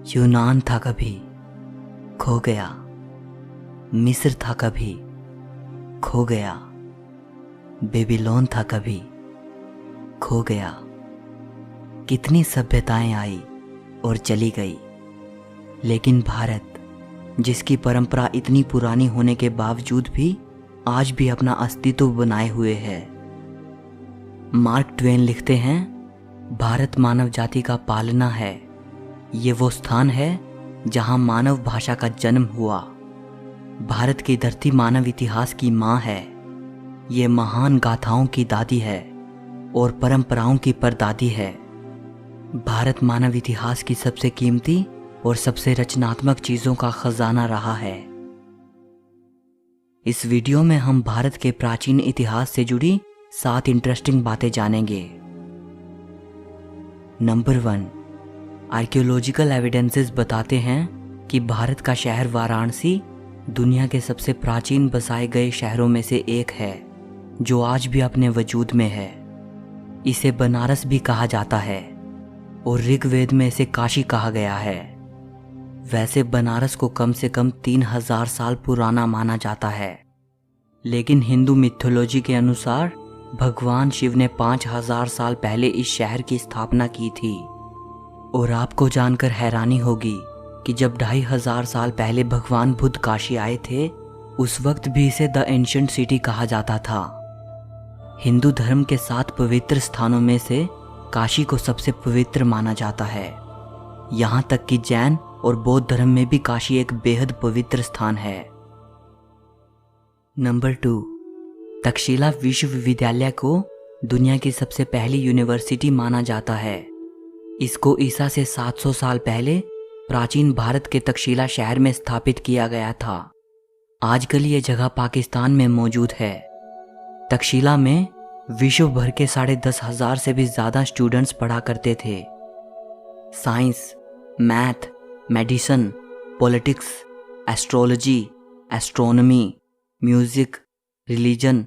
यूनान था कभी, खो गया। मिस्र था कभी, खो गया। बेबीलोन था कभी, खो गया। कितनी सभ्यताएं आई और चली गई, लेकिन भारत, जिसकी परंपरा इतनी पुरानी होने के बावजूद भी आज भी अपना अस्तित्व बनाए हुए है। मार्क ट्वेन लिखते हैं, भारत मानव जाति का पालना है। ये वो स्थान है जहां मानव भाषा का जन्म हुआ। भारत की धरती मानव इतिहास की माँ है। ये महान गाथाओं की दादी है और परंपराओं की परदादी है। भारत मानव इतिहास की सबसे कीमती और सबसे रचनात्मक चीज़ों का खजाना रहा है। इस वीडियो में हम भारत के प्राचीन इतिहास से जुड़ी 7 इंटरेस्टिंग बातें जानेंगे। नंबर 1, आर्कियोलॉजिकल एविडेंसेस बताते हैं कि भारत का शहर वाराणसी दुनिया के सबसे प्राचीन बसाए गए शहरों में से एक है, जो आज भी अपने वजूद में है। इसे बनारस भी कहा जाता है और ऋग्वेद में इसे काशी कहा गया है। वैसे बनारस को कम से कम 3000 साल पुराना माना जाता है, लेकिन हिंदू मिथोलॉजी के अनुसार भगवान शिव ने 5000 साल पहले इस शहर की स्थापना की थी। और आपको जानकर हैरानी होगी कि जब 2500 साल पहले भगवान बुद्ध काशी आए थे, उस वक्त भी इसे द एंशिएंट सिटी कहा जाता था। हिंदू धर्म के 7 पवित्र स्थानों में से काशी को सबसे पवित्र माना जाता है। यहाँ तक कि जैन और बौद्ध धर्म में भी काशी एक बेहद पवित्र स्थान है। नंबर 2, तक्षशिला विश्वविद्यालय को दुनिया की सबसे पहली यूनिवर्सिटी माना जाता है। इसको ईसा से 700 साल पहले प्राचीन भारत के तक्षशिला शहर में स्थापित किया गया था। आजकल ये जगह पाकिस्तान में मौजूद है। तक्षशिला में विश्व भर के 10,500 से भी ज़्यादा स्टूडेंट्स पढ़ा करते थे। Science, math, medicine, politics, astrology, astronomy, music, religion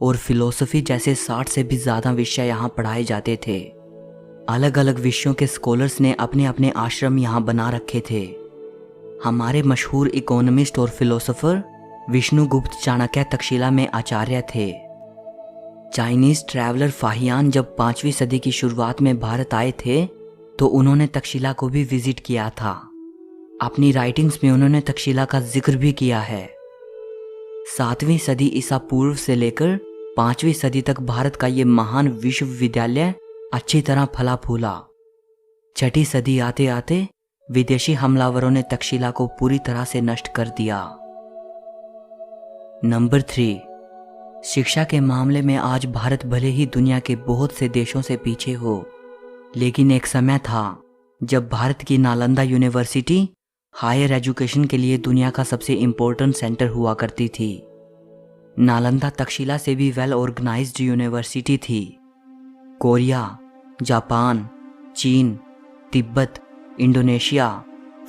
और फिलोसफी जैसे 60 से भी ज़्यादा विषय यहाँ पढ़ाए जाते थे। अलग अलग विषयों के स्कॉलर्स ने अपने अपने आश्रम यहाँ बना रखे थे। हमारे मशहूर इकोनॉमिस्ट और फिलोसोफर विष्णुगुप्त चाणक्य तक्षशिला में आचार्य थे। चाइनीज ट्रैवलर फाहियान जब 5वीं सदी की शुरुआत में भारत आए थे, तो उन्होंने तक्षशिला को भी विजिट किया था। अपनी राइटिंग्स में उन्होंने तक्षशिला का जिक्र भी किया है। 7वीं सदी ईसा पूर्व से लेकर 5वीं सदी तक भारत का ये महान विश्वविद्यालय अच्छी तरह फला फूला। 6ठी सदी आते आते विदेशी हमलावरों ने तक्षशिला को पूरी तरह से नष्ट कर दिया। नंबर 3, शिक्षा के मामले में आज भारत भले ही दुनिया के बहुत से देशों से पीछे हो, लेकिन एक समय था जब भारत की नालंदा यूनिवर्सिटी हायर एजुकेशन के लिए दुनिया का सबसे इम्पोर्टेंट सेंटर हुआ करती थी। नालंदा तक्षशिला से भी वेल ऑर्गेनाइज्ड यूनिवर्सिटी थी। कोरिया, जापान, चीन, तिब्बत, इंडोनेशिया,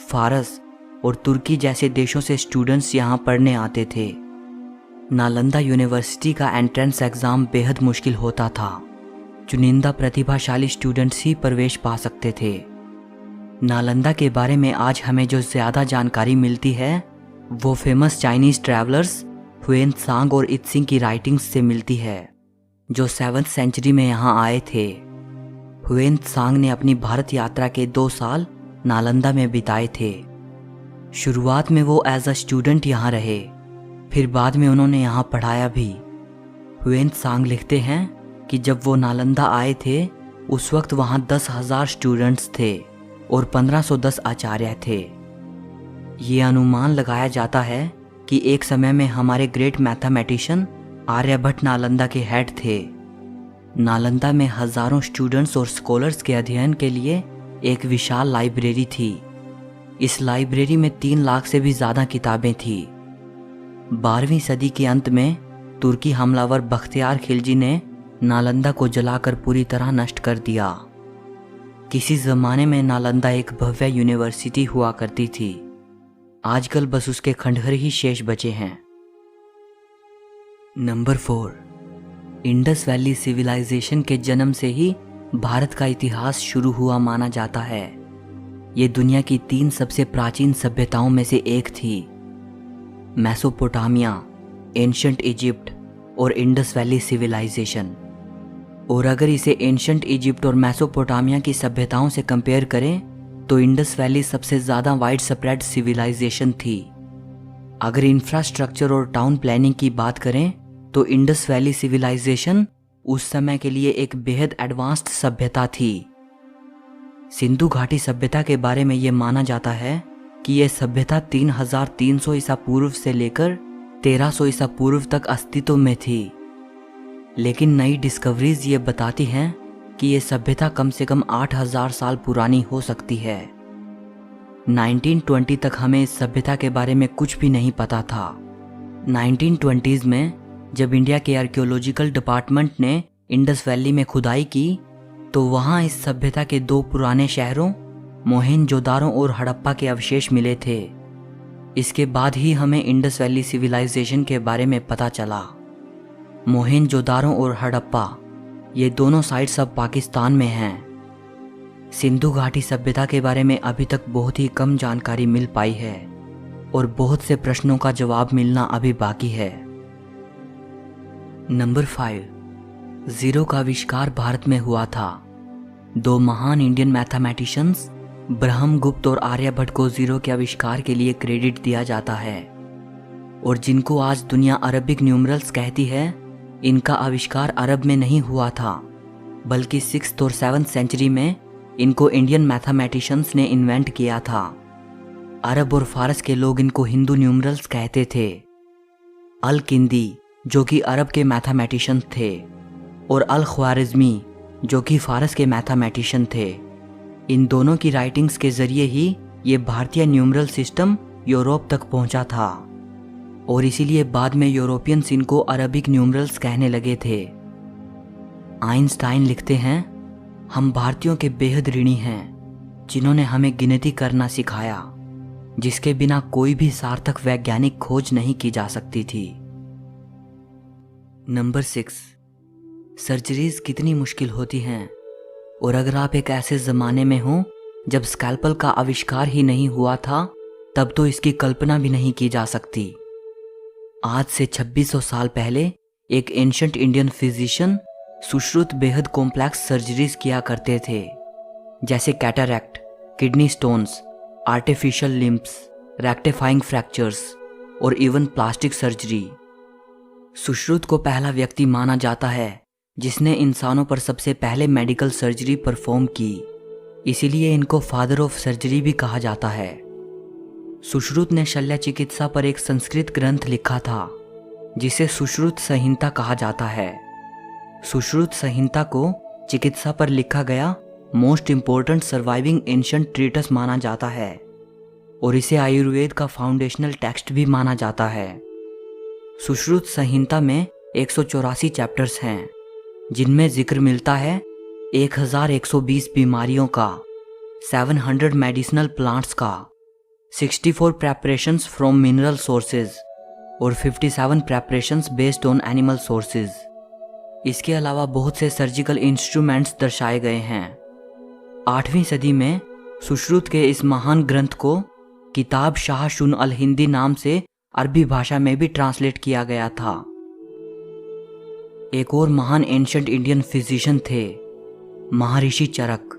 फारस और तुर्की जैसे देशों से स्टूडेंट्स यहाँ पढ़ने आते थे। नालंदा यूनिवर्सिटी का एंट्रेंस एग्ज़ाम बेहद मुश्किल होता था। चुनिंदा प्रतिभाशाली स्टूडेंट्स ही प्रवेश पा सकते थे। नालंदा के बारे में आज हमें जो ज़्यादा जानकारी मिलती है, वो famous Chinese travellers when Tsang और इत्सिंग की राइटिंग्स से मिलती है, जो 7th सेंचुरी में यहाँ आए थे। हुएन त्सांग ने अपनी भारत यात्रा के 2 साल नालंदा में बिताए थे। शुरुआत में वो एज अ स्टूडेंट यहाँ रहे, फिर बाद में उन्होंने यहाँ पढ़ाया भी। हुएन त्सांग लिखते हैं कि जब वो नालंदा आए थे, उस वक्त वहाँ 10,000 स्टूडेंट्स थे और 1510 आचार्य थे। ये अनुमान लगाया जाता है कि एक समय में हमारे ग्रेट मैथमेटिशियन आर्यभट्ट नालंदा के हेड थे। नालंदा में हजारों स्टूडेंट्स और स्कॉलर्स के अध्ययन के लिए एक विशाल लाइब्रेरी थी। इस लाइब्रेरी में 3 लाख से भी ज़्यादा किताबें थी। 12वीं सदी के अंत में तुर्की हमलावर बख्तियार खिलजी ने नालंदा को जलाकर पूरी तरह नष्ट कर दिया। किसी ज़माने में नालंदा एक भव्य यूनिवर्सिटी हुआ करती थी। आजकल बस उसके खंडहर ही शेष बचे हैं। नंबर 4, इंडस वैली सिविलाइजेशन के जन्म से ही भारत का इतिहास शुरू हुआ माना जाता है। ये दुनिया की 3 सबसे प्राचीन सभ्यताओं में से एक थी, मेसोपोटामिया, एंशिएंट इजिप्ट और इंडस वैली सिविलाइजेशन। और अगर इसे एंशिएंट इजिप्ट और मेसोपोटामिया की सभ्यताओं से कंपेयर करें तो इंडस वैली सबसे ज़्यादा वाइड स्प्रेड सिविलाइजेशन थी। अगर इंफ्रास्ट्रक्चर और टाउन प्लानिंग की बात करें तो इंडस वैली सिविलाइजेशन उस समय के लिए एक बेहद एडवांस्ड सभ्यता थी। सिंधु घाटी सभ्यता के बारे में ये माना जाता है कि यह सभ्यता 3300 ईसा पूर्व से लेकर 1300 ईसा पूर्व तक अस्तित्व में थी। लेकिन नई डिस्कवरीज ये बताती हैं कि यह सभ्यता कम से कम 8000 साल पुरानी हो सकती है। 1920 तक हमें इस सभ्यता के बारे में कुछ भी नहीं पता था। 1920s में जब इंडिया के आर्कियोलॉजिकल डिपार्टमेंट ने इंडस वैली में खुदाई की तो वहाँ इस सभ्यता के 2 पुराने शहरों मोहेंजोदारो और हड़प्पा के अवशेष मिले थे। इसके बाद ही हमें इंडस वैली सिविलाइजेशन के बारे में पता चला। मोहेंजोदारो और हड़प्पा ये दोनों साइट्स अब पाकिस्तान में हैं। सिंधु घाटी सभ्यता के बारे में अभी तक बहुत ही कम जानकारी मिल पाई है और बहुत से प्रश्नों का जवाब मिलना अभी बाकी है। नंबर 5, जीरो का आविष्कार भारत में हुआ था। 2 महान इंडियन मैथमेटिशियंस ब्रह्मगुप्त और आर्यभट्ट को जीरो के आविष्कार के लिए क्रेडिट दिया जाता है और जिनको आज दुनिया अरबिक न्यूमरल्स कहती है, इनका आविष्कार अरब में नहीं हुआ था बल्कि 6th और 7th सेंचुरी में इनको इंडियन मैथमेटिशियंस ने इन्वेंट किया था। अरब और फारस के लोग इनको हिंदू न्यूमरल्स कहते थे। अल किंदी जो कि अरब के मैथमेटिशियन थे और अल ख्वारिज़मी जो कि फारस के मैथमेटिशियन थे। इन दोनों की राइटिंग्स के जरिए ही ये भारतीय न्यूमरल सिस्टम यूरोप तक पहुंचा था और इसीलिए बाद में यूरोपियंस इनको अरबिक न्यूमरल्स कहने लगे थे। आइंस्टाइन लिखते हैं, हम भारतीयों के बेहद ऋणी हैं जिन्होंने हमें गिनती करना सिखाया, जिसके बिना कोई भी सार्थक वैज्ञानिक खोज नहीं की जा सकती थी। नंबर 6, सर्जरीज कितनी मुश्किल होती हैं और अगर आप एक ऐसे ज़माने में हो जब स्कैल्पल का आविष्कार ही नहीं हुआ था तब तो इसकी कल्पना भी नहीं की जा सकती। आज से 2600 साल पहले एक एंशिएंट इंडियन फिजिशियन सुश्रुत बेहद कॉम्प्लेक्स सर्जरीज किया करते थे, जैसे cataract, kidney stones, artificial limbs, rectifying fractures और इवन प्लास्टिक सर्जरी। सुश्रुत को पहला व्यक्ति माना जाता है जिसने इंसानों पर सबसे पहले मेडिकल सर्जरी परफॉर्म की, इसीलिए इनको फादर ऑफ सर्जरी भी कहा जाता है। सुश्रुत ने शल्य चिकित्सा पर एक संस्कृत ग्रंथ लिखा था जिसे सुश्रुत संहिता कहा जाता है। सुश्रुत संहिता को चिकित्सा पर लिखा गया most important surviving ancient treatise माना जाता है और इसे आयुर्वेद का फाउंडेशनल टेक्स्ट भी माना जाता है। सुश्रुत संहिता में 184 चैप्टर्स हैं जिनमें जिक्र मिलता है 1120 बीमारियों का, 700 मेडिसिनल प्लांट्स का, 64 प्रेपरेशंस फ्रॉम मिनरल सोर्सेज और 57 preparations based on animal sources. इसके अलावा बहुत से सर्जिकल इंस्ट्रूमेंट्स दर्शाए गए हैं। 8वीं सदी में सुश्रुत के इस महान ग्रंथ को किताब शाह शुन अल हिंदी नाम से अरबी भाषा में भी ट्रांसलेट किया गया था। एक और महान एंशिएंट इंडियन फिजिशियन थे महर्षि चरक,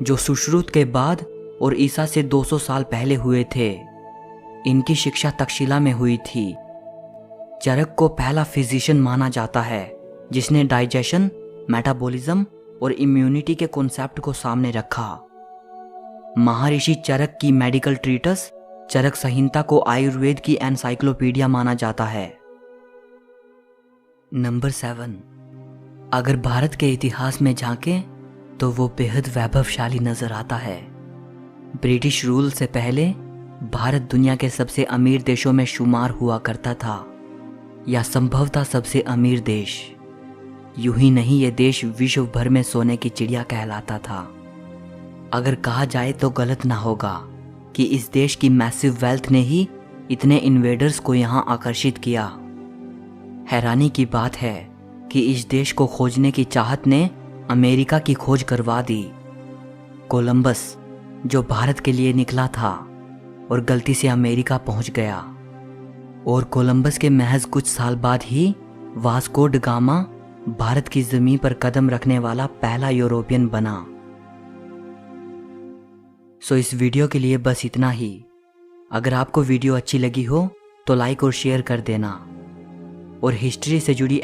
जो सुश्रुत के बाद और ईसा से 200 साल पहले हुए थे। इनकी शिक्षा तक्षशिला में हुई थी। चरक को पहला फिजिशियन माना जाता है जिसने डाइजेशन, मेटाबॉलिज्म और इम्यूनिटी के कॉन्सेप्ट को सामने रखा। महर्षि चरक की मेडिकल ट्रीटस चरक संहिता को आयुर्वेद की एनसाइक्लोपीडिया माना जाता है। नंबर 7, अगर भारत के इतिहास में झांकें तो वो बेहद वैभवशाली नजर आता है। ब्रिटिश रूल से पहले भारत दुनिया के सबसे अमीर देशों में शुमार हुआ करता था, या संभवतः सबसे अमीर देश। यूं ही नहीं, ये देश विश्व भर में सोने की चिड़िया कहलाता था। अगर कहा जाए तो गलत ना होगा कि इस देश की मैसिव वेल्थ ने ही इतने इन्वेडर्स को यहाँ आकर्षित किया। हैरानी की बात है कि इस देश को खोजने की चाहत ने अमेरिका की खोज करवा दी। कोलंबस जो भारत के लिए निकला था और गलती से अमेरिका पहुंच गया। और कोलंबस के महज कुछ साल बाद ही वास्को ड गामा भारत की जमीन पर कदम रखने वाला पहला यूरोपियन बना। सो इस वीडियो के लिए बस इतना ही। अगर आपको वीडियो अच्छी लगी हो तो लाइक और शेयर कर देना और हिस्ट्री से जुड़ी